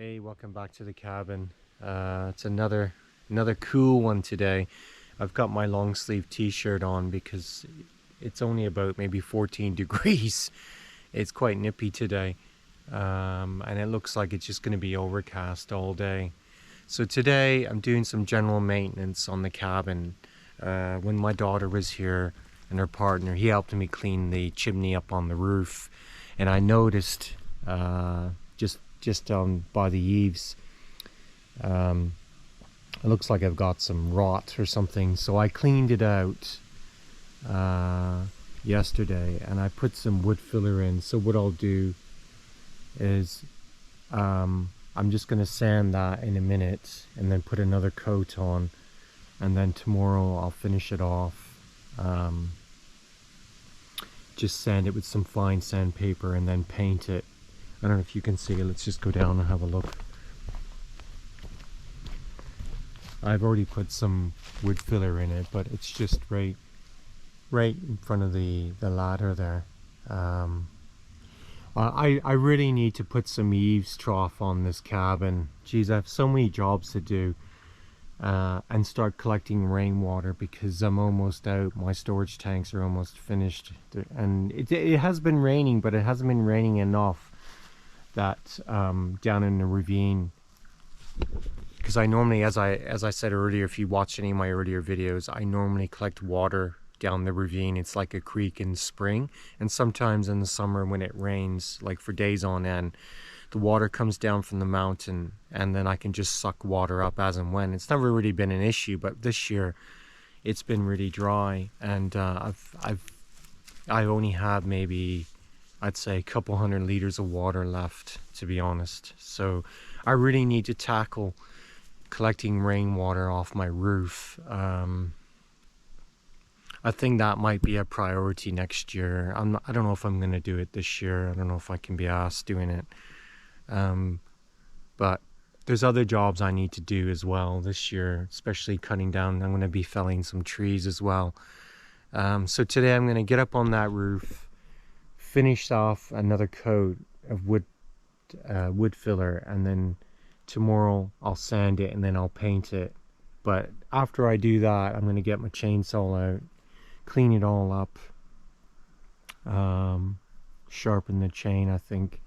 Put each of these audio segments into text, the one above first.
Hey, welcome back to the cabin. It's another cool one today. I've got my long sleeve t-shirt on because it's only about maybe 14 degrees. It's quite nippy today. And it looks like it's just going to be overcast all day. So today I'm doing some general maintenance on the cabin. When my daughter was here and her partner, he helped me clean the chimney up on the roof. And I noticed just down by the eaves, it looks like I've got some rot or something, so I cleaned it out yesterday and I put some wood filler in. So what I'll do is I'm just going to sand that in a minute and then put another coat on, and then tomorrow I'll finish it off. Just sand it with some fine sandpaper and then paint it. I don't know if you can see it. Let's just go down and have a look. I've already put some wood filler in it, but it's just right in front of the ladder there. I really need to put some eaves trough on this cabin. Geez, I have so many jobs to do, and start collecting rainwater because I'm almost out. My storage tanks are almost finished, and it has been raining, but it hasn't been raining enough that down in the ravine, because I normally, as I said earlier, if you watch any of my earlier videos, I normally collect water down the ravine. It's like a creek in spring, and sometimes in the summer when it rains, like for days on end, the water comes down from the mountain and then I can just suck water up as and when. It's never really been an issue, but this year it's been really dry, and I only have maybe, I'd say, a couple 100 liters of water left, to be honest. So I really need to tackle collecting rainwater off my roof. I think that might be a priority next year. I don't know if I'm going to do it this year. I don't know if I can be asked doing it. But there's other jobs I need to do as well this year, especially cutting down. I'm going to be felling some trees as well. So today I'm going to get up on that roof, finish off another coat of wood filler, and then tomorrow I'll sand it and then I'll paint it. But after I do that, I'm going to get my chainsaw out, clean it all up, sharpen the chain, I think,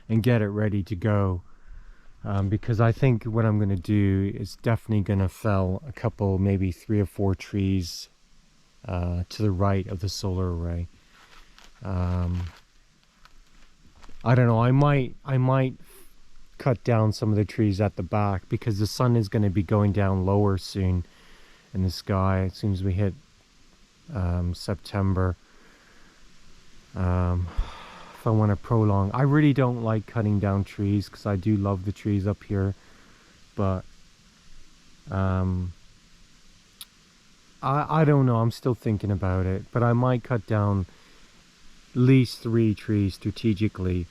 and get it ready to go. Because I think what I'm going to do is definitely going to fell a couple, maybe 3 or 4 trees to the right of the solar array. I don't know, I might cut down some of the trees at the back because the sun is going to be going down lower soon in the sky as soon as we hit September. If I want to prolong, I really don't like cutting down trees because I do love the trees up here, but I don't know, I'm still thinking about it, but I might cut down at least 3 trees strategically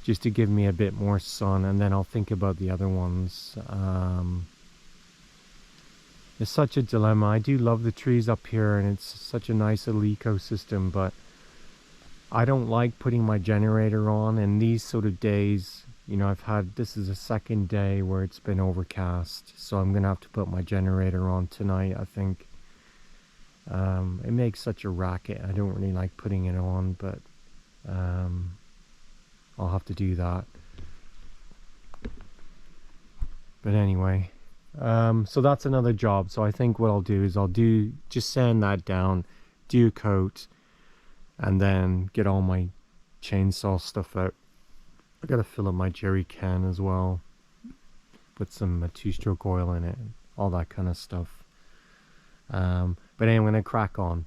just to give me a bit more sun, and then I'll think about the other ones. It's such a dilemma. I do love the trees up here and it's such a nice little ecosystem, but I don't like putting my generator on, and these sort of days, you know, this is the second day where it's been overcast, so I'm gonna have to put my generator on tonight, I think. It makes such a racket. I don't really like putting it on, but I'll have to do that. But anyway, so that's another job. So I think what I'll do is just sand that down, do a coat, and then get all my chainsaw stuff out. I gotta fill up my jerry can as well, put some 2-stroke oil in it, all that kind of stuff. But anyway, I'm gonna crack on.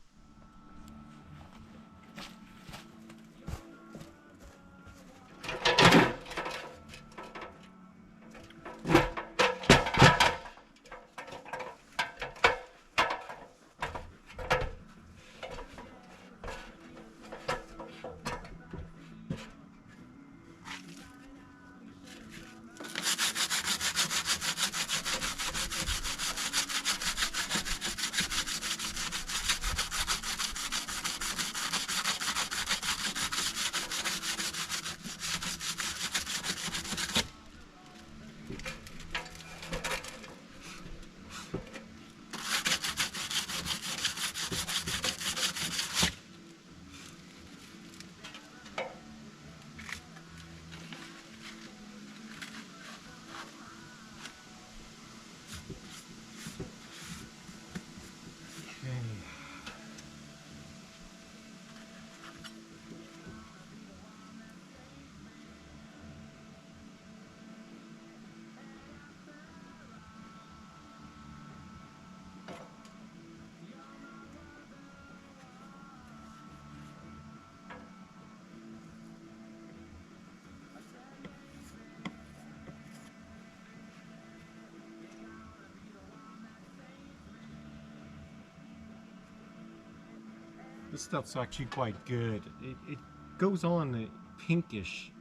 This stuff's actually quite good. It goes on a pinkish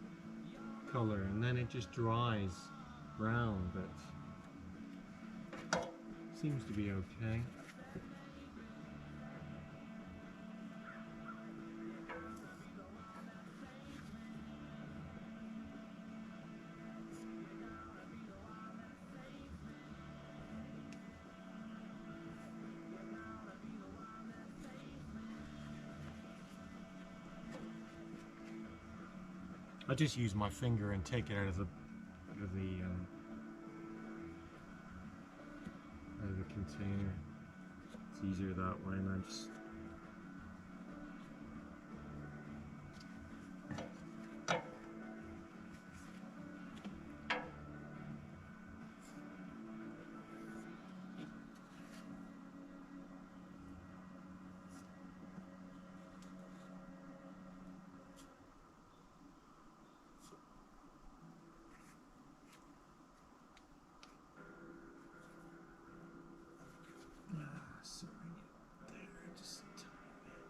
color and then it just dries brown, but seems to be okay. I just use my finger and take it out of the container. It's easier that way, and I just sorry, there, just a tiny bit.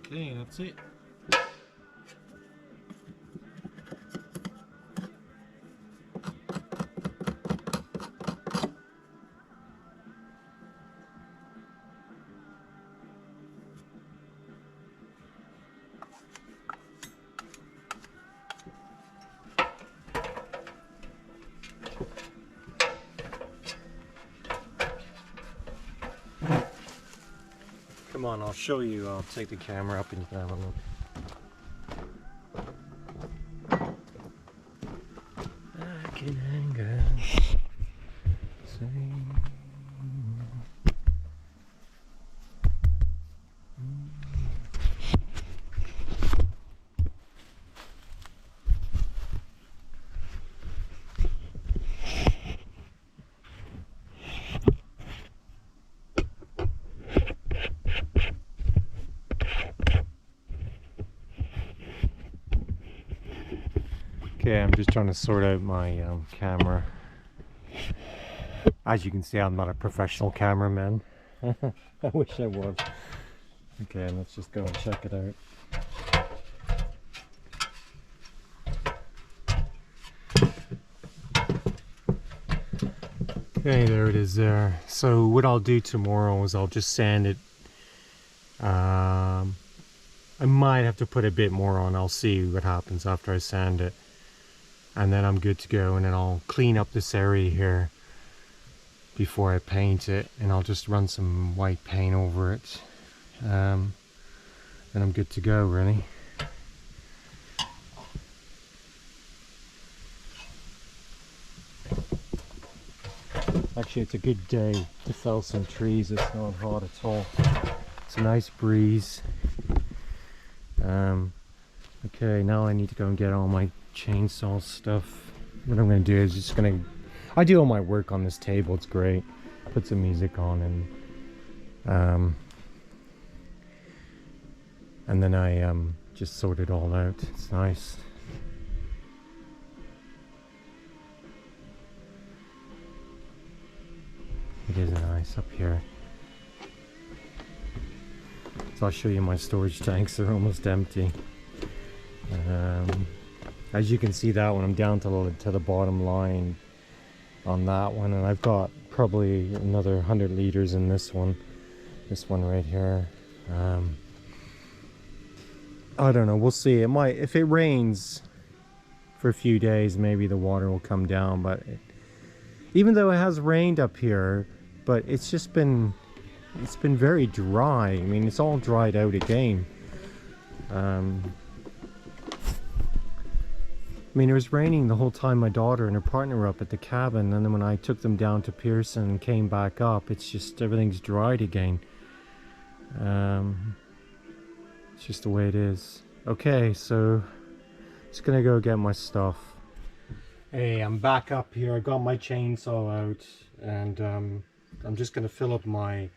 Okay, that's it. Come on, I'll show you. I'll take the camera up and you can have a look. I can hang out. Okay, I'm just trying to sort out my camera. As you can see, I'm not a professional cameraman. I wish I was. Okay, let's just go and check it out. Okay, there it is there. So what I'll do tomorrow is I'll just sand it. I might have to put a bit more on. I'll see what happens after I sand it. And then I'm good to go, and then I'll clean up this area here before I paint it, and I'll just run some white paint over it, and I'm good to go, really. Actually, it's a good day to fell some trees. It's not hot at all. It's a nice breeze. Okay, now I need to go and get all my chainsaw stuff. What I'm going to do is just going to... I do all my work on this table. It's great. Put some music on and then I just sort it all out. It's nice. It is nice up here. So I'll show you my storage tanks. They're almost empty. As you can see, that one, I'm down to the bottom line on that one, and I've got probably another 100 liters in this one right here. I don't know, we'll see. It might, if it rains for a few days, maybe the water will come down, but even though it has rained up here, but it's just been it's been very dry. I mean, it's all dried out again. I mean, it was raining the whole time my daughter and her partner were up at the cabin, and then when I took them down to Pearson and came back up, it's just everything's dried again. It's just the way it is. Okay, so just gonna go get my stuff. Hey, I'm back up here. I got my chainsaw out, and I'm just gonna fill up my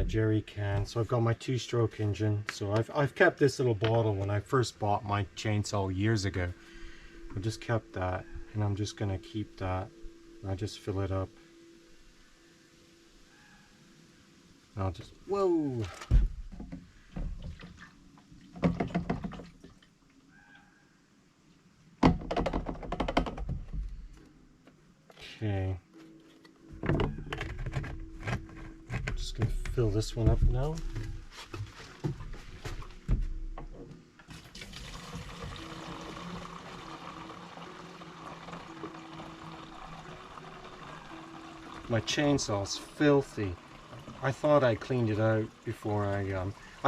jerry can. So I've got my 2-stroke engine. So I've kept this little bottle when I first bought my chainsaw years ago. I just kept that, and I'm just gonna keep that. I just fill it up. I'll just, whoa. Okay. Just gonna fill this one up now. My chainsaw's filthy. I thought I cleaned it out before I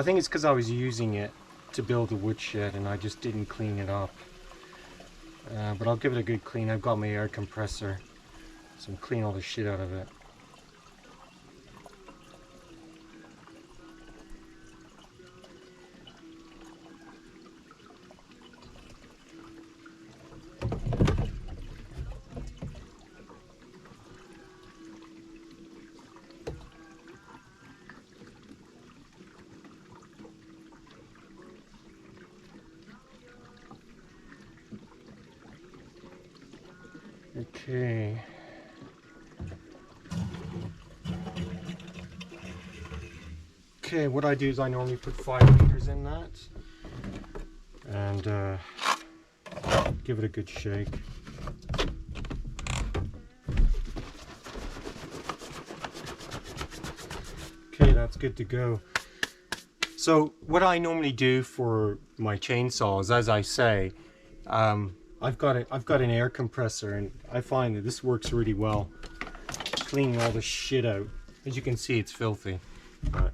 think it's because I was using it to build a woodshed and I just didn't clean it up. But I'll give it a good clean. I've got my air compressor, so I'm clean all the shit out of it. Okay. Okay, what I do is I normally put 5 liters in that and give it a good shake. Okay, that's good to go. So what I normally do for my chainsaws, as I say, I've got an air compressor, and I find that this works really well, cleaning all the shit out. As you can see, it's filthy. But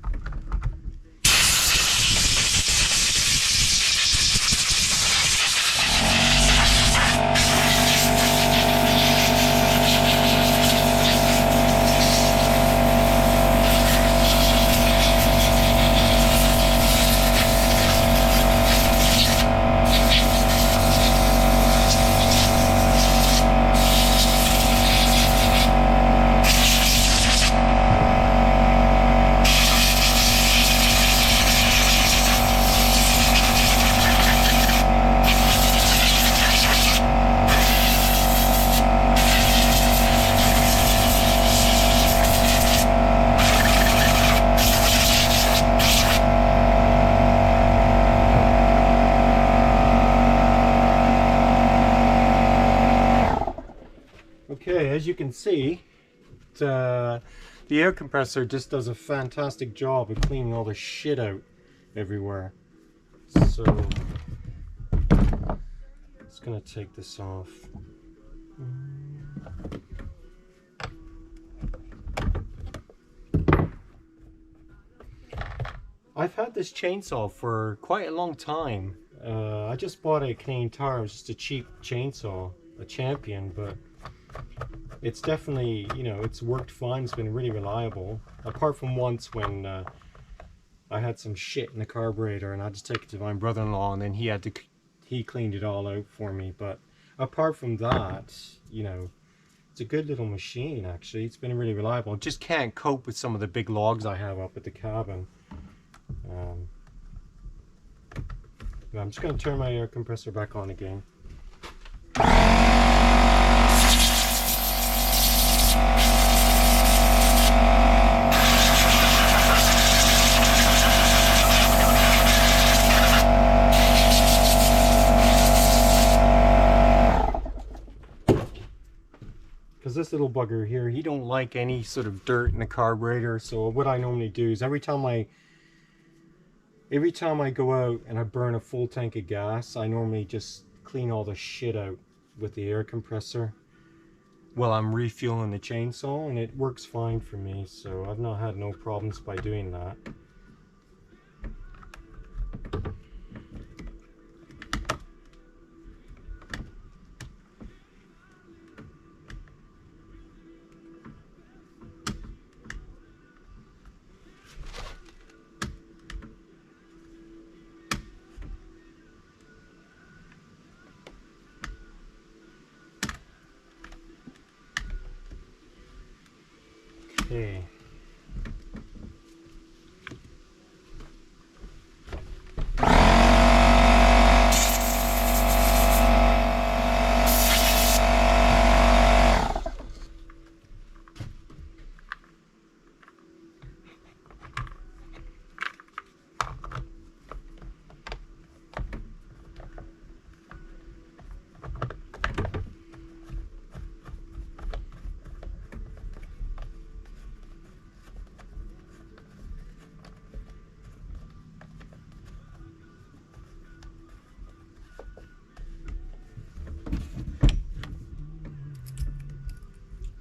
okay, as you can see, the air compressor just does a fantastic job of cleaning all the shit out everywhere. So, just gonna take this off. I've had this chainsaw for quite a long time. I just bought it at Canadian Tire. It was just a cheap chainsaw, a Champion, but it's definitely, you know, it's worked fine. It's been really reliable. Apart from once when I had some shit in the carburetor and I just took it to my brother-in-law and then he cleaned it all out for me. But apart from that, you know, it's a good little machine actually. It's been really reliable. It just can't cope with some of the big logs I have up at the cabin. I'm just going to turn my air compressor back on again. Because this little bugger here, he don't like any sort of dirt in the carburetor. So what I normally do is every time I go out and I burn a full tank of gas, I normally just clean all the shit out with the air compressor. while I'm refueling the chainsaw, and it works fine for me, so I've not had no problems by doing that. Okay.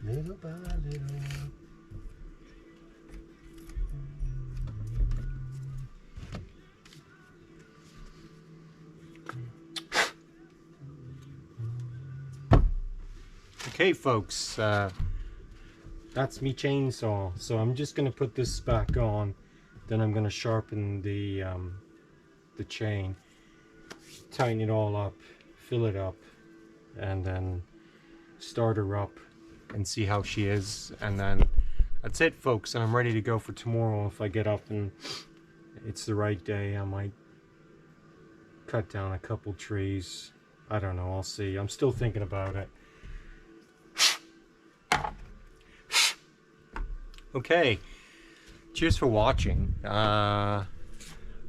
Little by little. Okay, folks, that's me chainsaw. So I'm just gonna put this back on, then I'm gonna sharpen the chain, tighten it all up, fill it up, and then start her up and see how she is. And then that's it, folks, and I'm ready to go for tomorrow. If I get up and it's the right day, I might cut down a couple trees. I don't know, I'll see. I'm still thinking about it. Okay, cheers for watching.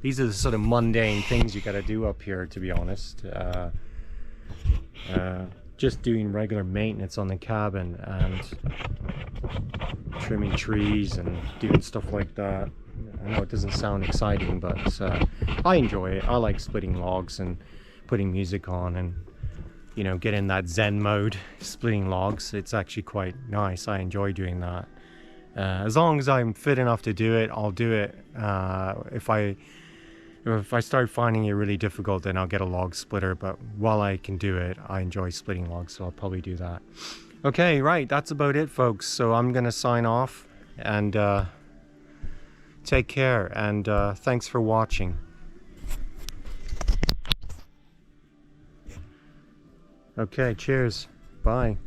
These are the sort of mundane things you gotta do up here, to be honest. Just doing regular maintenance on the cabin and trimming trees and doing stuff like that. I know it doesn't sound exciting, but I enjoy it. I like splitting logs and putting music on and, you know, get in that Zen mode, splitting logs. It's actually quite nice. I enjoy doing that. As long as I'm fit enough to do it, I'll do it. If I start finding it really difficult, then I'll get a log splitter. But while I can do it, I enjoy splitting logs, so I'll probably do that. Okay, right, that's about it, folks. So I'm gonna sign off and take care, and thanks for watching. Okay, cheers. Bye.